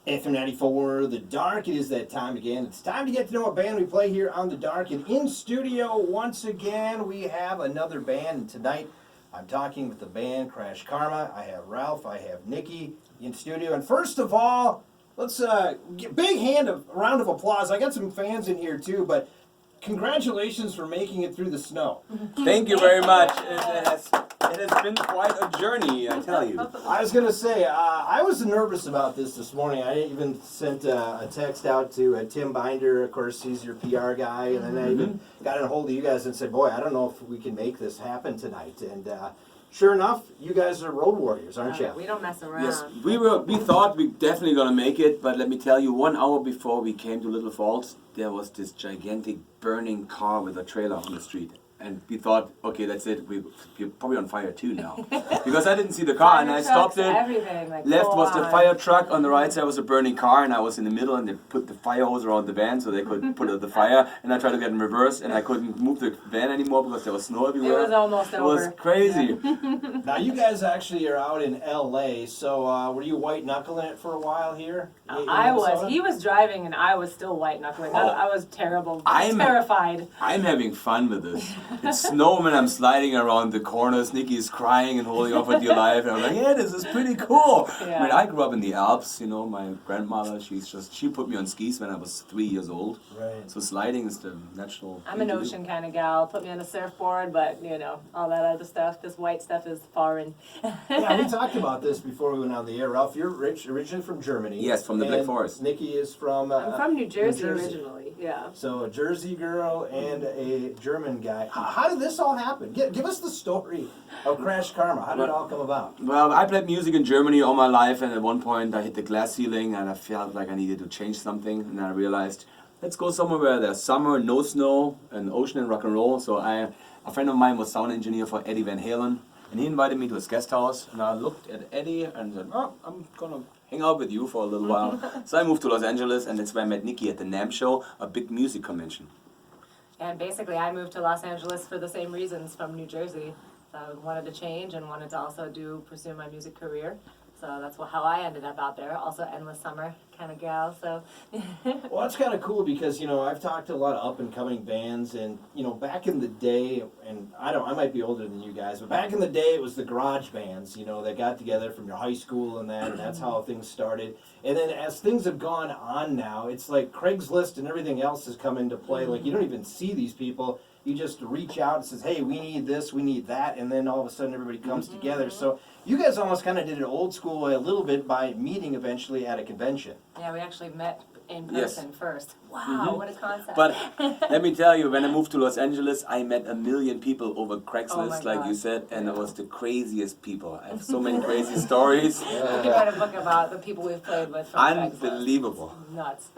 FM 94, The Dark. It is that time again. It's time to get to know a band we play here on The Dark. And in studio, once again, we have another band. And tonight, I'm talking with the band Krashkarma. I have Ralf, I have Nikki in studio. And first of all, let's give a round of applause. I got some fans in here too, but congratulations for making it through the snow. Thank you very much. It has been quite a journey, I tell you. I was going to say, I was nervous about this morning. I even sent a text out to Tim Binder. Of course, he's your PR guy. And then I even got in a hold of you guys and said, boy, I don't know if we can make this happen tonight. And sure enough, you guys are road warriors, aren't you? We don't mess around. Yes, we thought we definitely gonna make it, but let me tell you, 1 hour before we came to Little Falls, there was this gigantic burning car with a trailer on the street. And we thought, okay, that's it. We're probably on fire too now. Because I didn't see the car and I stopped it. Left was the fire truck, on the right side was a burning car, and I was in the middle, and they put the fire hose around the van so they could put out the fire. And I tried to get in reverse, and I couldn't move the van anymore because there was snow everywhere. It was almost over. It was crazy. Yeah. Now, you guys actually are out in LA, so were you white knuckling it for a while here? I was. He was driving, and I was still white knuckling. I was terrible. Terrified. I'm having fun with this. It's snow when I'm sliding around the corners. Nikki's crying and holding on for dear life. And I'm like, yeah, this is pretty cool. Yeah. I mean, I grew up in the Alps. You know, my grandmother, she put me on skis when I was 3 years old. Right. So sliding is the natural. I'm an ocean kind of gal. Put me on a surfboard, but all that other stuff. This white stuff is foreign. Yeah, we talked about this before we went on the air. Ralph, you're originally from Germany. Yes, from the Black Forest. Nikki is from... I'm from New Jersey originally. Yeah. So a Jersey girl and a German guy. How did this all happen? Give us the story of Krashkarma. How did it all come about? Well, I played music in Germany all my life, and at one point I hit the glass ceiling, and I felt like I needed to change something, and I realized, let's go somewhere where there's summer, no snow, and ocean and rock and roll. So a friend of mine was sound engineer for Eddie Van Halen, and he invited me to his guest house, and I looked at Eddie and said, oh, I'm gonna hang out with you for a little while. So I moved to Los Angeles, and that's where I met Nikki at the NAMM show, a big music convention. And basically, I moved to Los Angeles for the same reasons from New Jersey. So I wanted to change and wanted to also pursue my music career. So that's how I ended up out there. Also, endless summer kind of gal. So. Well, that's kind of cool because I've talked to a lot of up and coming bands, and back in the day, and I might be older than you guys, but back in the day it was the garage bands, that got together from your high school and that's how things started. And then as things have gone on now, it's like Craigslist and everything else has come into play. Like you don't even see these people. You just reach out and says, hey, we need this, we need that, and then all of a sudden everybody comes together. So you guys almost kind of did it old school a little bit by meeting eventually at a convention. Yeah, we actually met in person first. Wow, what a concept. But let me tell you, when I moved to Los Angeles, I met 1 million people over Craigslist, like you said, and it was the craziest people. I have so many crazy stories. We could write a book about the people we've played with from Unbelievable. Craigslist. Nuts.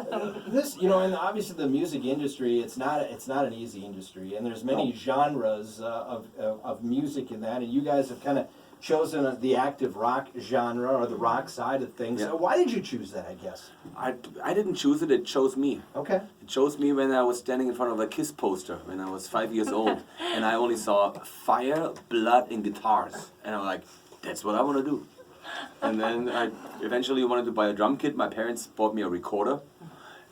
This, and obviously the music industry, it's not an easy industry, and there's many genres of music in that, and you guys have kind of chosen the active rock genre or the rock side of things. Yeah. So why did you choose that, I guess? I didn't choose it, it chose me. Okay. It chose me when I was standing in front of a Kiss poster when I was 5 years old, and I only saw fire, blood, and guitars. And I'm like, that's what I want to do. And then I eventually wanted to buy a drum kit. My parents bought me a recorder,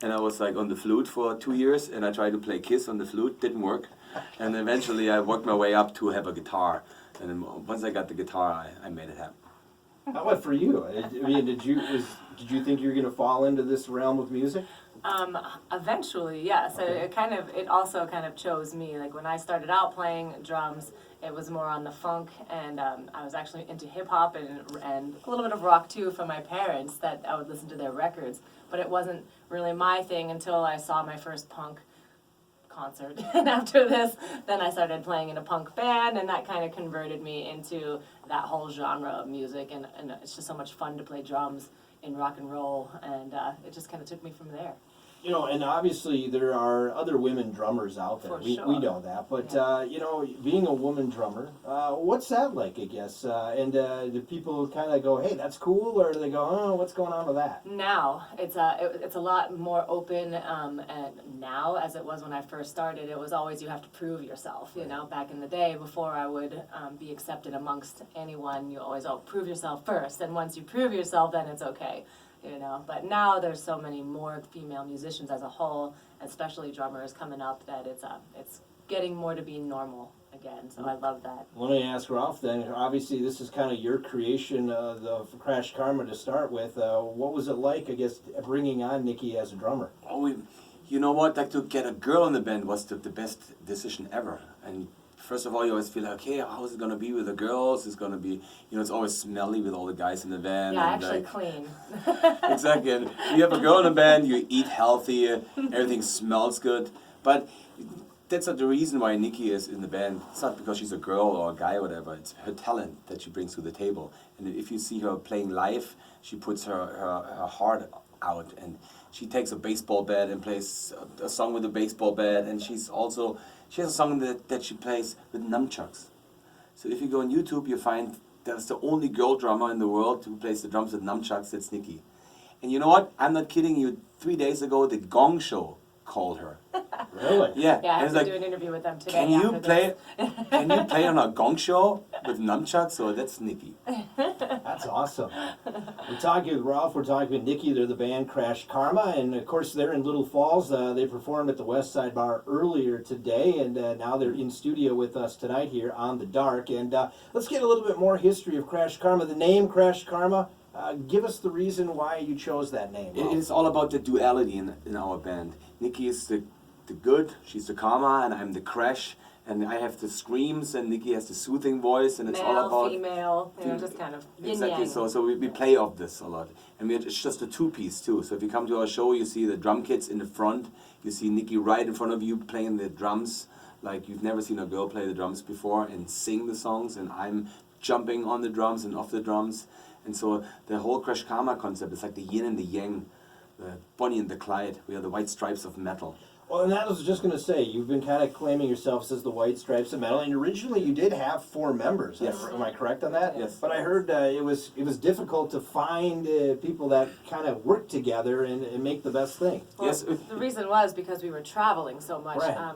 and I was like on the flute for 2 years, and I tried to play Kiss on the flute, didn't work. And eventually I worked my way up to have a guitar. And then once I got the guitar, I made it happen. How about for you? I mean, did you think you were going to fall into this realm of music? Eventually, yes. Okay. It also kind of chose me. Like when I started out playing drums, it was more on the funk, and I was actually into hip hop and a little bit of rock too from my parents that I would listen to their records. But it wasn't really my thing until I saw my first punk concert. And after this, then I started playing in a punk band, and that kind of converted me into that whole genre of music. And it's just so much fun to play drums in rock and roll, and it just kind of took me from there. And obviously there are other women drummers out there. For We sure. know that. But, being a woman drummer, what's that like, I guess? And do people kind of go, hey, that's cool? Or do they go, oh, what's going on with that? Now, it's a lot more open, and now, as it was when I first started, it was always you have to prove yourself. Back in the day, before I would be accepted amongst anyone, you always prove yourself first. And once you prove yourself, then it's okay. you know. But now there's so many more female musicians as a whole, especially drummers coming up, that it's getting more to be normal again. So I love that. Let me ask Ralph then. Obviously, this is kind of your creation of Krashkarma to start with. What was it like, I guess, bringing on Nikki as a drummer? Oh, you know what? Like, to get a girl in the band was the best decision ever. And first of all, you always feel like, okay, how is it going to be with the girls? It's going to be, it's always smelly with all the guys in the band. Yeah, and actually clean. Exactly. And you have a girl in the band, you eat healthy, everything smells good. But that's not the reason why Nikki is in the band. It's not because she's a girl or a guy or whatever. It's her talent that she brings to the table. And if you see her playing live, she puts her heart out. And she takes a baseball bat and plays a song with a baseball bat. And she has a song that she plays with nunchucks. So if you go on YouTube, you find that's the only girl drummer in the world who plays the drums with nunchucks. That's Nikki. And you know what? I'm not kidding you. 3 days ago, the Gong Show called her. Really? Yeah. Yeah, I And have it's to like, do an interview with them today. can you after play? this. Can you play on a Gong Show with nunchucks? So that's Nikki. That's awesome. We're talking with Ralph, we're talking with Nikki. They're the band Krashkarma, and of course they're in Little Falls. They performed at the West Side Bar earlier today, and now they're in studio with us tonight here on The Dark. And let's get a little bit more history of Krashkarma. The name Krashkarma, give us the reason why you chose that name. It is all about the duality in our band. Nikki is the good, she's the karma, and I'm the crash. And I have the screams, and Nikki has the soothing voice, and it's all Male, about female, just kind of yin exactly. yang. So we play off this a lot, and it's just a two-piece too. So if you come to our show, you see the drum kits in the front. You see Nikki right in front of you playing the drums, like you've never seen a girl play the drums before and sing the songs. And I'm jumping on the drums and off the drums, and so the whole Krashkarma concept is like the yin and the yang, the Bonnie and the Clyde. We are the white stripes of metal. Well, and that was just going to say, you've been kind of claiming yourself as the White Stripes of Metal, and originally you did have 4 members. Yes. Am I correct on that? Yes. But I heard it was difficult to find people that kind of work together and make the best thing. Well, Yes. the reason was because we were traveling so much. Right.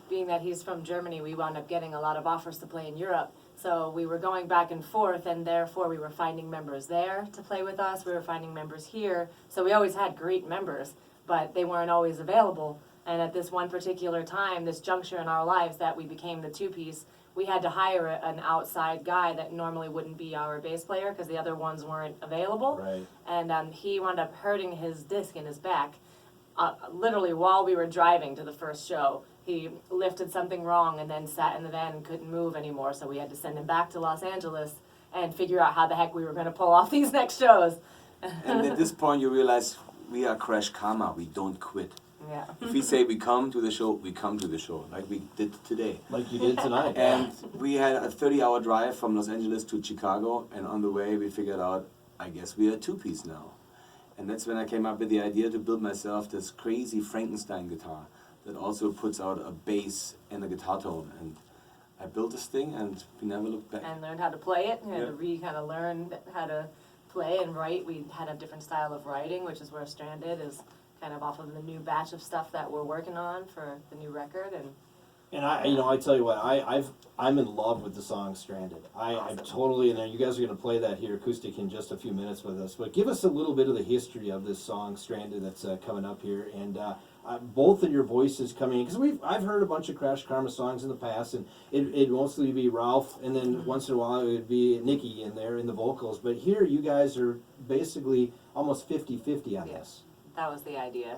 Being that he's from Germany, we wound up getting a lot of offers to play in Europe. So we were going back and forth, and therefore we were finding members there to play with us. We were finding members here. So we always had great members, but they weren't always available. And at this one particular time, this juncture in our lives that we became the two-piece, we had to hire an outside guy that normally wouldn't be our bass player because the other ones weren't available. Right. And he wound up hurting his disc in his back. Literally while we were driving to the first show, he lifted something wrong and then sat in the van and couldn't move anymore. So we had to send him back to Los Angeles and figure out how the heck we were going to pull off these next shows. And at this point, you realize we are Krashkarma. We don't quit. Yeah. If we say we come to the show, we come to the show, like we did today. Like you did tonight. And we had a 30-hour drive from Los Angeles to Chicago, and on the way we figured out, I guess we are a two-piece now. And that's when I came up with the idea to build myself this crazy Frankenstein guitar that also puts out a bass and a guitar tone. And I built this thing, and we never looked back. And learned how to play it. We had Yeah. to kind of learn how to play and write. We had a different style of writing, which is where Stranded is kind of off of the new batch of stuff that we're working on for the new record. And I tell you what, I'm in love with the song Stranded. I'm totally, and you guys are going to play that here acoustic in just a few minutes with us. But give us a little bit of the history of this song Stranded that's coming up here, and both of your voices coming in, because I've heard a bunch of Krashkarma songs in the past, and it'd mostly be Ralph, and then once in a while it would be Nikki in there in the vocals. But here you guys are basically almost 50-50 on this. That was the idea.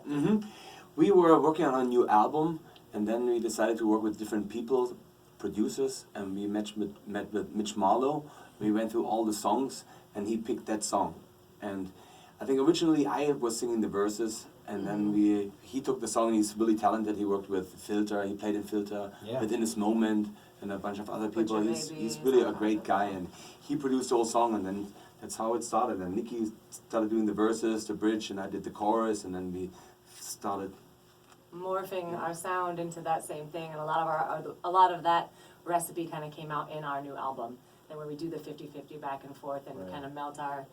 We were working on a new album, and then we decided to work with different people, producers, and we met with Mitch Marlowe. We went through all the songs, and he picked that song. And I think originally I was singing the verses, and then he took the song, and he's really talented. He worked with Filter, he played in Filter, Within This Moment, and a bunch of other people. He's really a great guy, and he produced the whole song, and then that's how it started. And Nikki started doing the verses, the bridge, and I did the chorus, and then we started Morphing our sound into that same thing, and a lot of that recipe kind of came out in our new album, and where we do the 50-50 back and forth and kind of melt our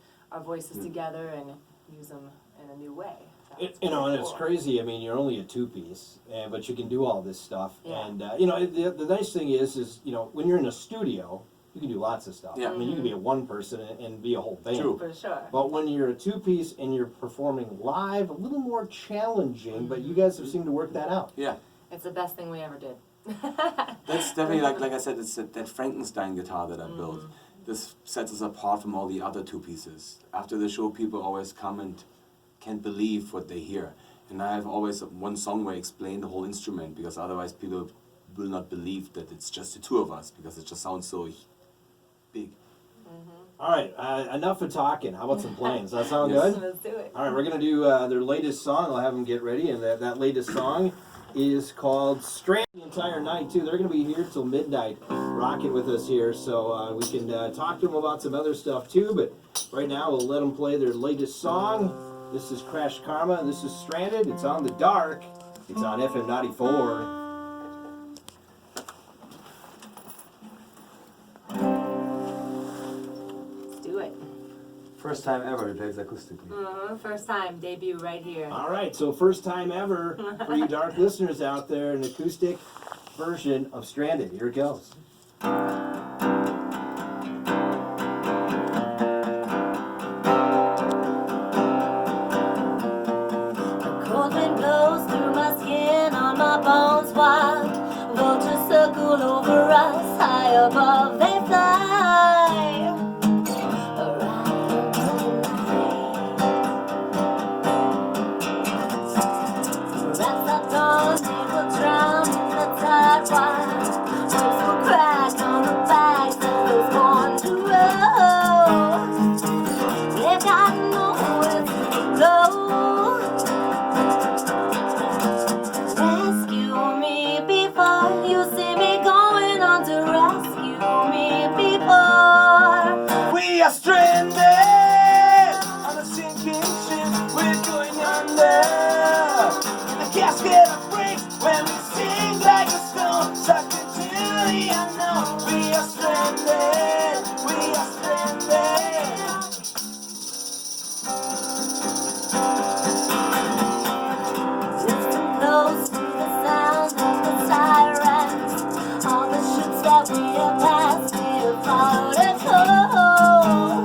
voices together and use them in a new way. And it's crazy. I mean, you're only a two-piece, but you can do all this stuff. Yeah. And the nice thing is when you're in a studio, you can do lots of stuff. Yeah. I mean, you can be a one person and be a whole band. True. For sure. But when you're a two-piece and you're performing live, a little more challenging, but you guys have seemed to work that out. Yeah. It's the best thing we ever did. That's definitely, like I said, it's that Frankenstein guitar that I built. This sets us apart from all the other two pieces. After the show, people always come and can't believe what they hear. And I have always one song where I explain the whole instrument, because otherwise people will not believe that it's just the two of us, because it just sounds so big. All right, enough of talking. How about some playing? Does that sound Yes. good? Let's do it. All right, we're going to do their latest song. I'll have them get ready, and that latest song is called Strand. The entire night, too. They're going to be here till midnight rocking with us here, so we can talk to them about some other stuff, too, but right now we'll let them play their latest song. This is Krashkarma, and this is Stranded. It's on the Dark. It's on FM 94. Let's do it. First time ever he plays acoustically. First time, debut right here. All right, so first time ever for you dark listeners out there, an acoustic version of Stranded. Here it goes. Cold wind blows through my skin, on my bones wild. Vultures circle over us, high above they fly. Around the rats at dawn, they will drown in the tide wild. Waves will crack on the backs of those born to roll. They've got nowhere to go. Rescue me before you see me going on to rescue me before. We are stranded on a sinking ship. We're going under. And the casket breaks when we sink like a stone, sucked into the unknown. We are stranded. We are stranded. Drifting close to the sound of the sirens. All the ships that we have passed, we have followed it home.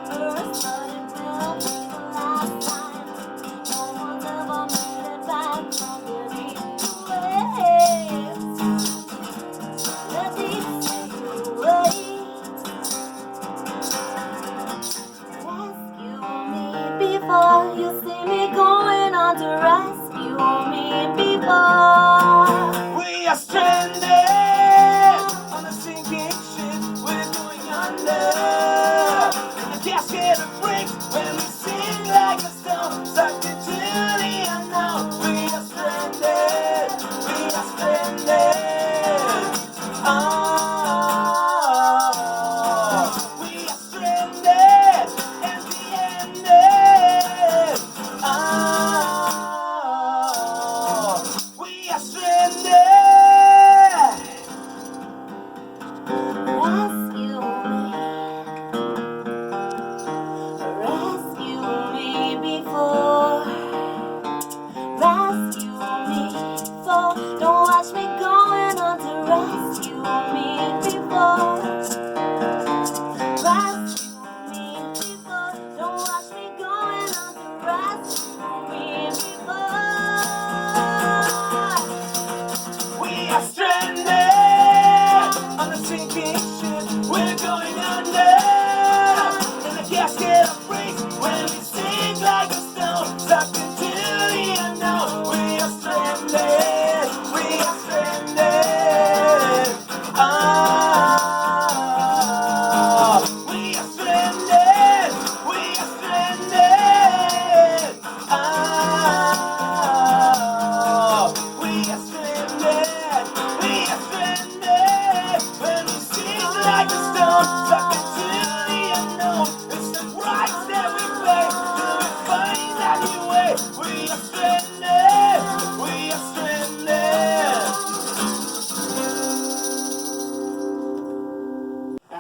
First, but it will be the last time. No one's ever made it back from the waves.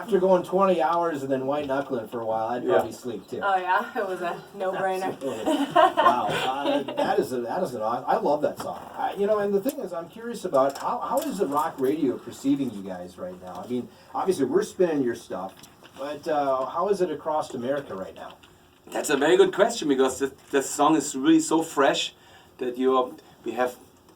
after going 20 hours and then white knuckling for a while, I'd probably sleep too. Oh yeah, it was a no-brainer. Wow, that is an awesome. I love that song. And the thing is, I'm curious about how is the rock radio perceiving you guys right now? I mean, obviously we're spinning your stuff, but how is it across America right now? That's a very good question because the song is really so fresh that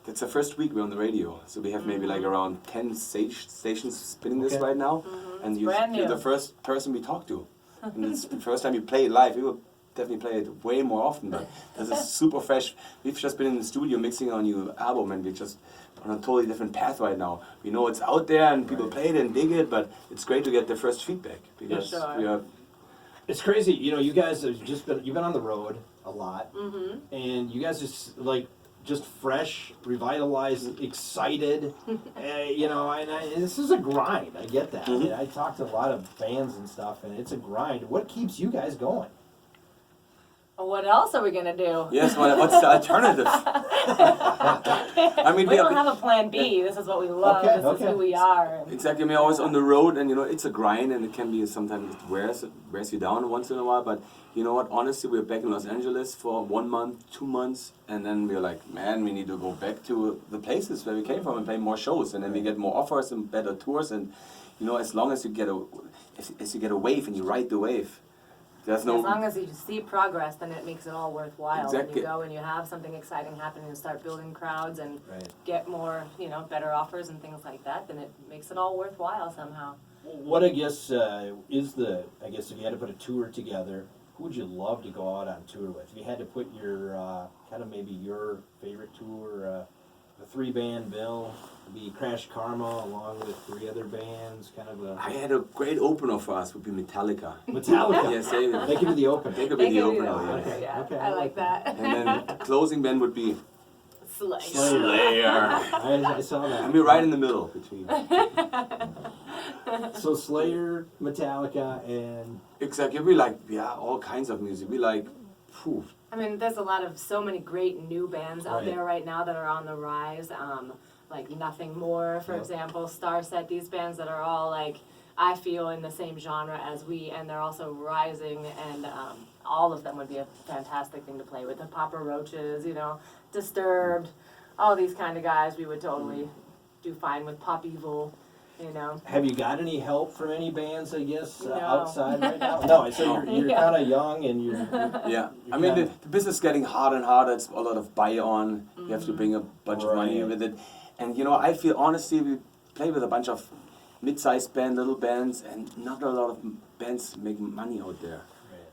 it's the first week we're on the radio, so we have maybe like around 10 stations spinning this right now, and you're the first person we talk to. And it's the first time you play it live. We will definitely play it way more often, but this is super fresh. We've just been in the studio mixing our new album, and we're just on a totally different path right now. We know it's out there and people play it and dig it, but it's great to get the first feedback because we are. It's crazy, you guys have you've been on the road a lot, and you guys just fresh, revitalized, excited, and this is a grind. I get that. I talk to a lot of bands and stuff, and it's a grind. What keeps you guys going? What else are we gonna do? Yes, what's the alternative? I mean, we don't have a plan B. This is what we love. This is who we are. Exactly. We're always on the road, and it's a grind, and it can be sometimes it wears you down once in a while. But you know what? Honestly, we're back in Los Angeles for 1 month, 2 months, and then we're like, man, we need to go back to the places where we came from and play more shows, and then we get more offers and better tours, and as long as you get a wave and you ride the wave. As long as you see progress, then it makes it all worthwhile. Exactly. When you go and you have something exciting happening and start building crowds and get more, better offers and things like that, then it makes it all worthwhile somehow. What I guess if you had to put a tour together, who would you love to go out on tour with? If you had to put your maybe your favorite tour, the 3-band bill, it'd be Krashkarma along with 3 other bands, I had a great opener for us would be Metallica. Metallica? Yes, they could be the opener. They could be the opener. Okay. I like that. And then the closing band would be Slayer. I saw that. And we're right in the middle between. So Slayer, Metallica, and... Exactly. We like, all kinds of music. We like, I mean, there's so many great new bands out there right now that are on the rise. Like Nothing More, for example, Starset, these bands that are all I feel in the same genre as we, and they're also rising, and all of them would be a fantastic thing to play with. The Papa Roaches, Disturbed, all these kind of guys we would totally do fine with. Pop Evil, Have you got any help from any bands, I guess, No. outside right now? No, so you're kind of young and you're... Yeah, I mean, the business is getting harder and harder. It's a lot of buy-on. You have to bring a bunch of money with it. And, I feel, honestly, we play with a bunch of mid-sized little bands, and not a lot of bands make money out there.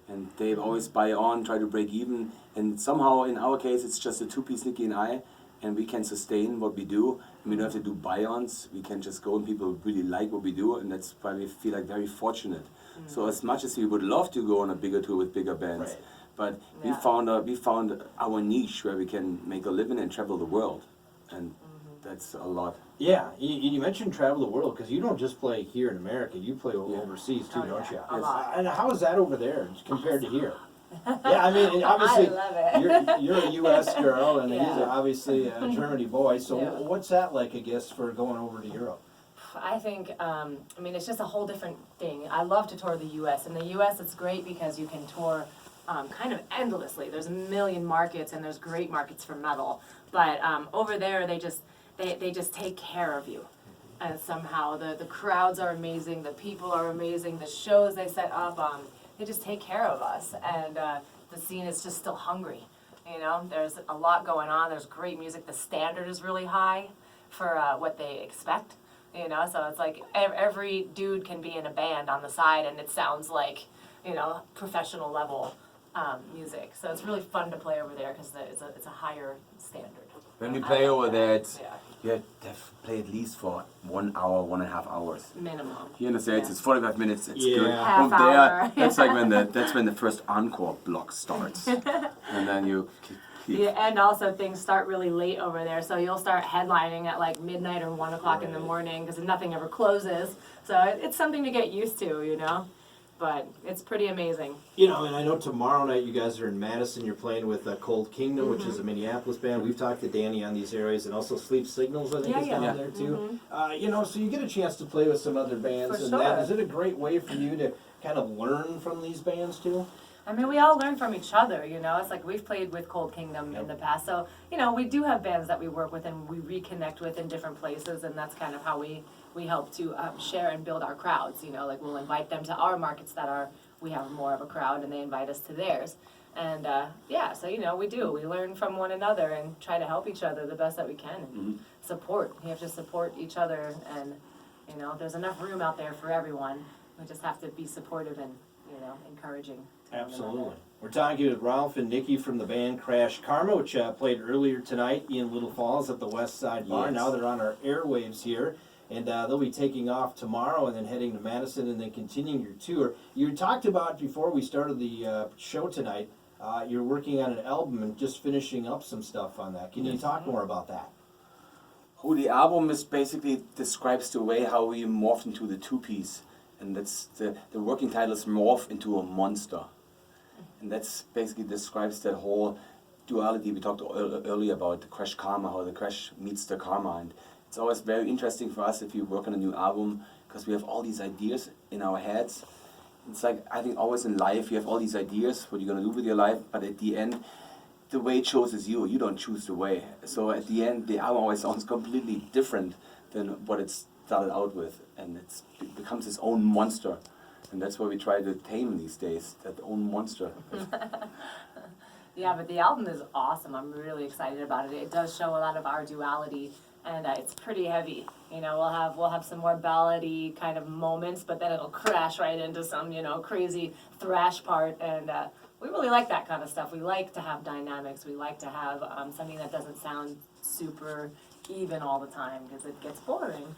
And they always buy on, try to break even. And somehow, in our case, it's just a two-piece Nicky and I, and we can sustain what we do. And we don't have to do buy-ons. We can just go, and people really like what we do, and that's why we feel like very fortunate. So as much as we would love to go on a bigger tour with bigger bands, but we found our niche where we can make a living and travel the world, and that's a lot. Yeah, you mentioned travel the world, because you don't just play here in America, you play overseas too, don't you? A lot. And how is that over there compared to here? Yeah, I mean, obviously, I love it. you're a U.S. girl, and he's obviously a Germany boy, so what's that like, I guess, for going over to Europe? I think, it's just a whole different thing. I love to tour the U.S. In the U.S., it's great because you can tour kind of endlessly. There's a million markets, and there's great markets for metal. But over there, they just take care of you. And somehow the crowds are amazing, the people are amazing, the shows they set up, they just take care of us. And the scene is just still hungry. There's a lot going on. There's great music. The standard is really high for what they expect. So it's like every dude can be in a band on the side, and it sounds like, professional level music. So it's really fun to play over there because it's a higher standard. When we play over there, you have to play at least for 1 hour, 1.5 hours. Minimum. Here in the States, it's 45 minutes. It's good. Half Over hour. there, that's when the first encore block starts, and then you. And also things start really late over there, so you'll start headlining at midnight or 1 o'clock in the morning because nothing ever closes. So it's something to get used to, but it's pretty amazing. You know, and I know tomorrow night you guys are in Madison. You're playing with Cold Kingdom, which is a Minneapolis band. We've talked to Danny on these areas, and also Sleep Signals, I think, is down there too. You know, so you get a chance to play with some other bands. For and sure. that, is it a great way for you to kind of learn from these bands too? I mean, we all learn from each other, you know. It's like we've played with Cold Kingdom in the past, so you know we do have bands that we work with and we reconnect with in different places, and that's kind of how we help to share and build our crowds. You know, like we'll invite them to our markets that we have more of a crowd, and they invite us to theirs. And yeah, so you know we learn from one another and try to help each other the best that we can. And support. You have to support each other, and you know there's enough room out there for everyone. We just have to be supportive and encouraging. Absolutely. We're talking with Ralf and Nikki from the band Krashkarma, which played earlier tonight in Little Falls at the West Side Bar. Yes. Now they're on our airwaves here, and they'll be taking off tomorrow and then heading to Madison and then continuing your tour. You talked about, before we started the show tonight, you're working on an album and just finishing up some stuff on that. Can you talk more about that? Who the album is basically describes the way how we morphed into the two-piece. And that's the working title is Morph into a Monster. And that's basically describes that whole duality we talked earlier about, the crash karma, how the crash meets the karma. And it's always very interesting for us if we work on a new album, because we have all these ideas in our heads. It's like, I think always in life you have all these ideas, what you're going to do with your life, but at the end, the way it chooses you. You don't choose the way. So at the end, the album always sounds completely different than what it started out with. And it becomes its own monster. And that's what we try to tame these days, that own monster. Yeah, but the album is awesome. I'm really excited about it. It does show a lot of our duality, and it's pretty heavy. You know, we'll have some more ballady kind of moments, but then it'll crash right into some crazy thrash part, and we really like that kind of stuff. We like to have dynamics. We like to have something that doesn't sound super even all the time, because it gets boring.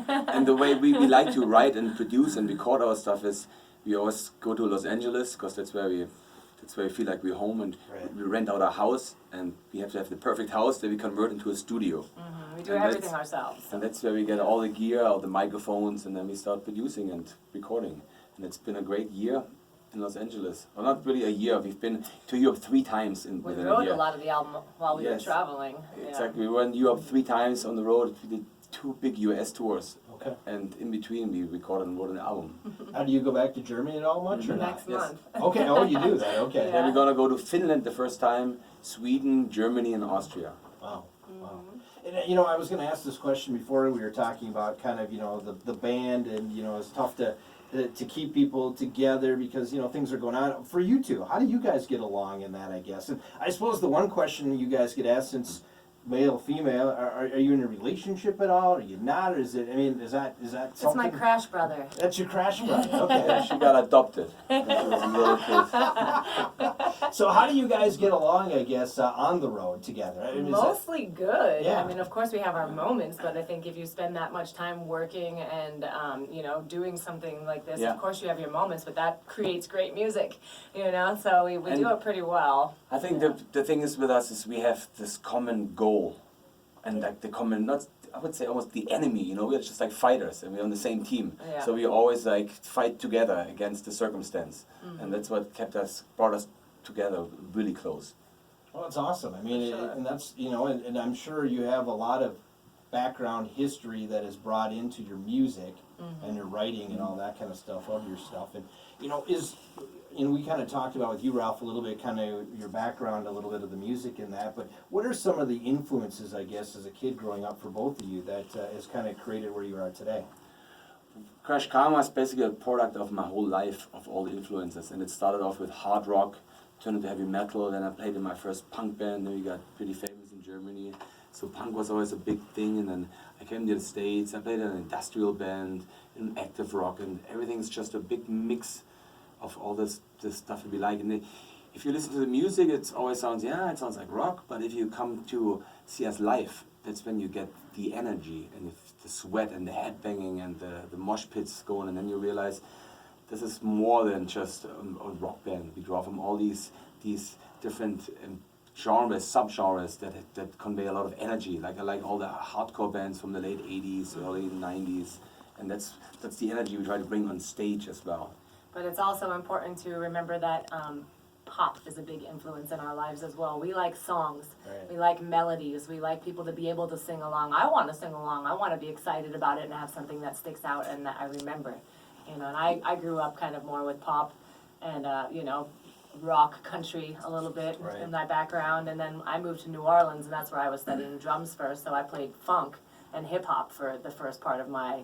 And the way we like to write and produce and record our stuff is we always go to Los Angeles, because that's where we feel like we're home, and we rent out our house, and we have to have the perfect house that we convert into a studio. We do And everything ourselves. And that's where we get all the gear, all the microphones, and then we start producing and recording. And it's been a great year in Los Angeles. Well, not really a year. We've been to Europe 3 times We within a wrote year. a lot of the album while we were Yes. traveling. Exactly. We were in Europe 3 times on the road. We did 2 big US tours. Okay. And in between we recorded and wrote an album. How do you go back to Germany at all much or not? Next Yes. month. Okay, oh, you do that, okay. Yeah. Then we're gonna go to Finland the first time, Sweden, Germany, and Austria. Wow, wow. And I was going to ask this question before. We were talking about kind of the band, and it's tough to keep people together because things are going on. For you two, how do you guys get along in that? I guess, and I suppose the one question you guys get asked, since male, female, are you in a relationship at all? Are you not? Or is it? I mean, is that It's something? my crash brother. That's your crash brother. Okay. She got adopted. When she was a little kid. So how do you guys get along? I guess on the road together. I mean, is that- Mostly good. Yeah. I mean, of course we have our moments, but I think if you spend that much time working and doing something like this, Yeah. of course you have your moments, but that creates great music. So we do And- it pretty well. I think the thing is with us is we have this common goal, and like the common, not I would say almost the enemy. We're just like fighters, and we're on the same team. Yeah. So we always like fight together against the circumstance, and that's what brought us together really close. Well, it's awesome. I mean, Sure. and that's and I'm sure you have a lot of background history that is brought into your music and your writing and all that kind of stuff of your stuff. And we kind of talked about with you, Ralph, a little bit, kind of your background, a little bit of the music in that. But what are some of the influences, I guess, as a kid growing up for both of you that has kind of created where you are today? Krashkarma is basically a product of my whole life, of all the influences, and it started off with hard rock, turned into heavy metal, then I played in my first punk band, then we got pretty famous in Germany, so punk was always a big thing, and then I came to the States, I played in an industrial band, in active rock, and everything's just a big mix of all this stuff that we like. And if you listen to the music, it always sounds like rock, but if you come to see us live, that's when you get the energy and the sweat and the headbanging and the mosh pits going, and then you realize this is more than just a rock band. We draw from all these different genres, sub-genres that convey a lot of energy. Like I like all the hardcore bands from the late 80s, early 90s, and that's the energy we try to bring on stage as well. But it's also important to remember that pop is a big influence in our lives as well. We like songs, Right. we like melodies, we like people to be able to sing along. I want to sing along, I want to be excited about it and have something that sticks out and that I remember. You know, and I grew up kind of more with pop and, you know, rock, country a little bit Right. in my background. And then I moved to New Orleans and that's where I was studying drums first. So I played funk and hip hop for the first part of my,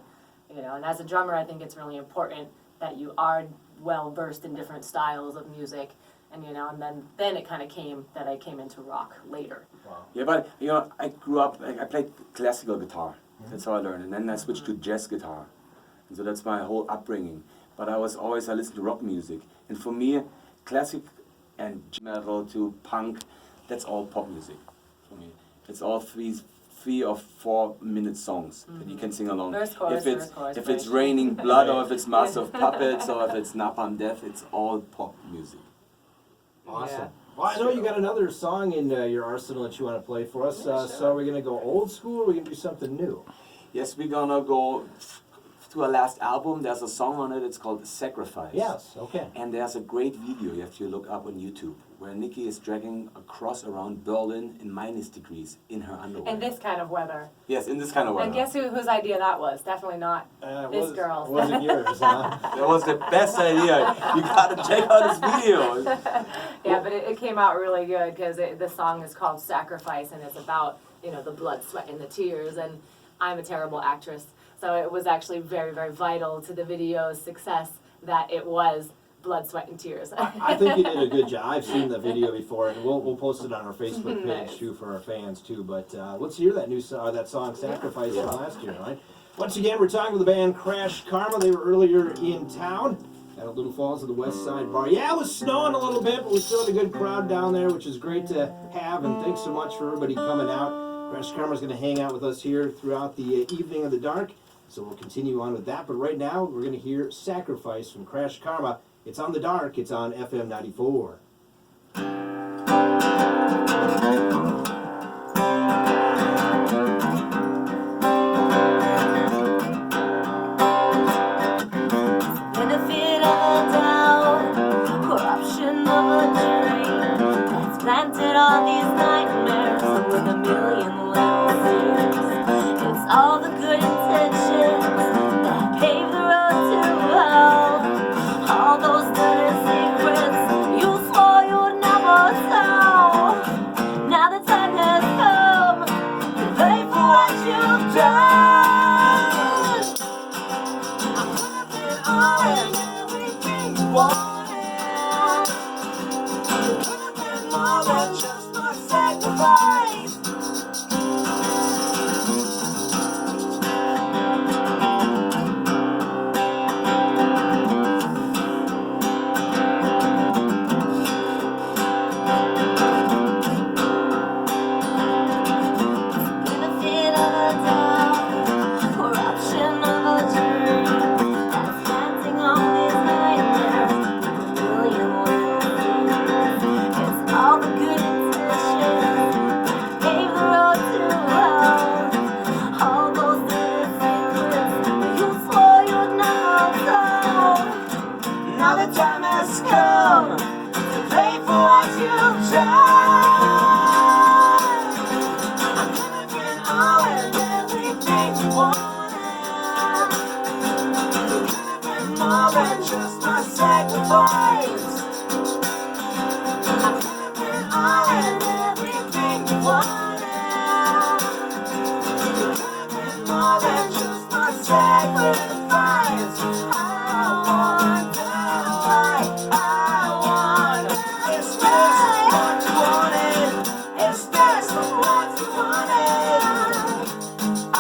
you know, and as a drummer, I think it's really important that you are well versed in different styles of music. And, you know, and then it kind of came that I came into rock later. Wow. Yeah, but you know, I grew up. I played classical guitar. That's how I learned, and then I switched to jazz guitar, and so that's my whole upbringing. But I listened to rock music, and for me, classic and metal to punk, that's all pop music. For me, it's all three or 4 minute songs that you can sing along. Verse, chorus, if verse, chorus, it's verse. Raining Blood or if it's Master of Puppets or if it's Napalm Death, it's all pop music. Awesome. Yeah. Well, I know you got another song in your arsenal that you want to play for us. So are we going to go old school or are we going to do something new? Yes, we're gonna go to our last album. There's a song on it. It's called Sacrifice. Yes, okay. And there's a great video you have to look up on YouTube where Nikki is dragging a cross around Berlin in -degrees in her underwear. In this kind of weather. Yes, in this kind of weather. And guess whose idea that was? Definitely not this girl's. Wasn't yours, huh? That was the best idea. You gotta check out this video. Yeah, but it came out really good because the song is called Sacrifice and it's about, you know, the blood, sweat, and the tears. And I'm a terrible actress, so it was actually very, very vital to the video's success that it was blood, sweat, and tears. I think you did a good job. I've seen the video before, and we'll post it on our Facebook page Nice. too for our fans too. But let's hear that that song "Sacrifice" from last year, right? Once again, we're talking with the band Krashkarma. They were earlier in town at Little Falls at the West Side Bar. Yeah, it was snowing a little bit, but we still had a good crowd down there, which is great to have. And thanks so much for everybody coming out. Krashkarma is going to hang out with us here throughout the evening of the dark. So we'll continue on with that. But right now, we're going to hear "Sacrifice" from Krashkarma. It's on the dark. It's on FM 94. Benefit of a doubt, corruption of a dream that's planted all these nightmares with a million little seeds. It's all the good intentions that pave the road to hell. All those dirty secrets you swore you'd never tell. Now the time has come to pay for what you've done. I'm gonna put all and everything you wanted. You're gonna get more than just my sacrifice. Benefit of a doubt, corruption of a dream that's planting all these nightmares with a million little seeds. It's all the good intentions that pave the road to hell. All those dirty secrets you swore you'd never tell. Now the time has come to pay for what you've done. I'm gonna get all and everything you wanted. You're gonna get more than just my sacrifice. I'm gonna get all and everything you wanted. You're gonna get more than just my sacrifice. I want it's best what you wanted. It's best what you wanted. I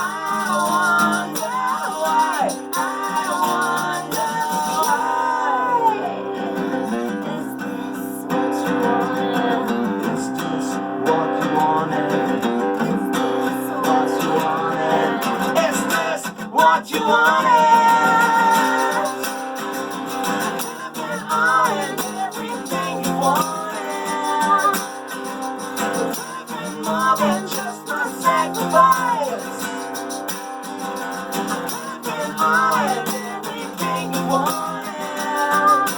wonder why. I wonder why. Is this what you wanted? Is this what you wanted? Is this what you wanted? All and everything you wanted. More than just my sacrifice. All and everything you wanted.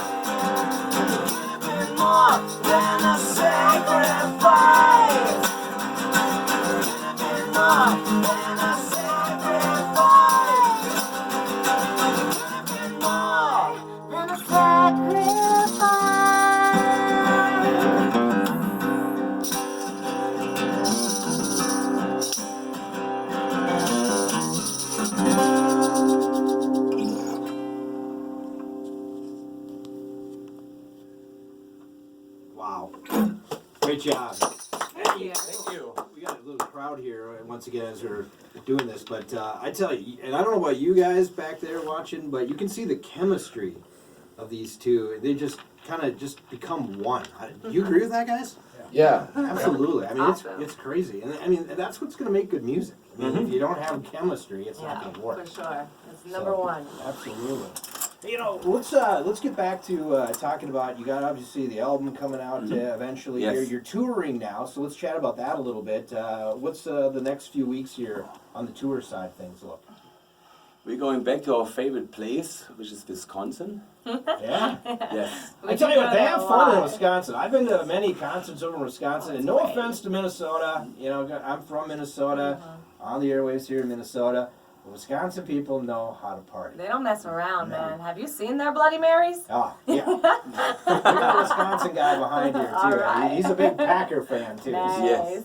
So, great job. Thank you. Thank you. We got a little crowd here once again as we're doing this, but I tell you, and I don't know about you guys back there watching, but you can see the chemistry of these two. They just kind of just become one. Do you agree with that, guys? Yeah. Absolutely. I mean, Awesome. it's crazy, and I mean that's what's going to make good music. I mean, if you don't have chemistry, it's not Yeah, going to work. for sure. It's number one. Absolutely. You know, let's get back to talking about, you got obviously the album coming out eventually. Yes. You're touring now, so let's chat about that a little bit. What's the next few weeks here on the tour side of things look? We're going back to our favorite place, which is Wisconsin. Yeah. Yes. I tell you what, they have fun in Wisconsin. I've been to many concerts over in Wisconsin, and no offense to Minnesota. You know, I'm from Minnesota, on the airwaves here in Minnesota. The Wisconsin people know how to party. They don't mess around, man. Have you seen their Bloody Marys? Oh, yeah. We got a Wisconsin guy behind here, too. All right. He's a big Packer fan, too. Nice. Yes.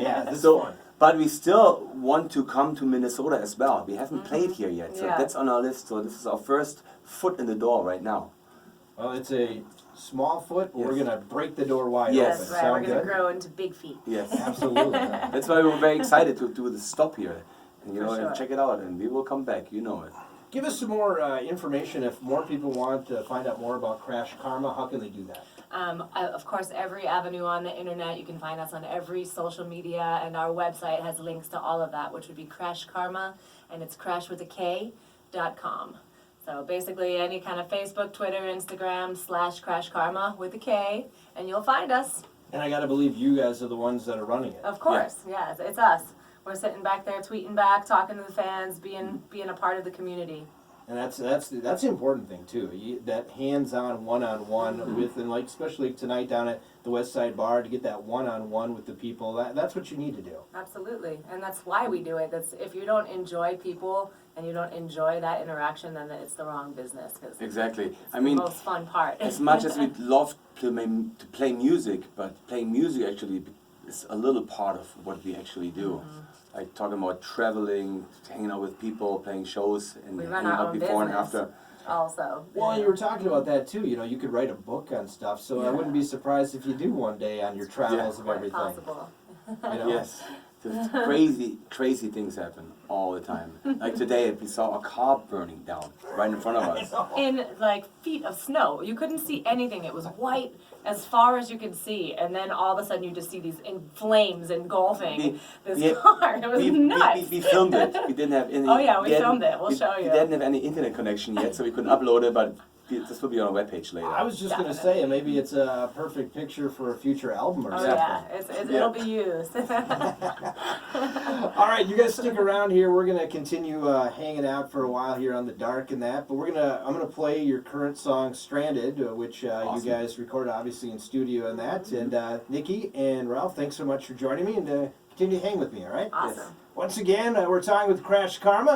Yeah, this is So, fun. but we still want to come to Minnesota as well. We haven't played here yet, so Yeah. that's on our list. So this is our first foot in the door right now. Well, it's a small foot, but we're Yes. going to break the door wide Yes. open. That's right. We're Sound gonna good? grow into big feet. Yes. Absolutely. That's why we're very excited to do the stop here. And, For sure. and check it out, and we will come back. You know it. Give us some more information if more people want to find out more about Krashkarma. How can they do that? Of course, every avenue on the internet. You can find us on every social media, and our website has links to all of that, which would be Krashkarma, and it's crash with a K.com. So basically, any kind of Facebook, Twitter, Instagram /Krashkarma with a K, and you'll find us. And I got to believe you guys are the ones that are running it. Of course, yeah, it's us. We're sitting back there tweeting back, talking to the fans, being a part of the community. And that's the important thing too. That hands-on, one-on-one with, and like especially tonight down at the West Side Bar, to get that one-on-one with the people. That's what you need to do. Absolutely, and that's why we do it. That's if you don't enjoy people and you don't enjoy that interaction, then it's the wrong business. Cause Exactly. it's I mean, the most fun part. as much as we'd love to play music, but playing music actually is a little part of what we actually do. Like talking about traveling, hanging out with people, playing shows, and We run hanging our out own before and business. after. Also. Well, you were talking about that too. You know, you could write a book on stuff. So I wouldn't be surprised if you do one day on your travels of Quite everything. possible. You know? Yes. Just crazy things happen all the time. Like today, we saw a car burning down right in front of us. In like feet of snow, you couldn't see anything. It was white as far as you could see, and then all of a sudden you just see these in flames engulfing this car. It was nuts. We filmed it. We didn't have any. Oh, yeah, we hadn't- filmed it. We'll show you. We didn't have any internet connection yet, so we couldn't upload it. But this will be on our webpage later. I was just going to say, maybe it's a perfect picture for a future album or Oh something. yeah, it'll be used. All right, you guys stick around here. We're gonna continue hanging out for a while here on the dark and that, but I'm gonna play your current song "Stranded," which Awesome. you guys recorded obviously in studio and that. And Nikki and Ralph, thanks so much for joining me and continue to hang with me. All right. Awesome. Once again, we're talking with Krashkarma.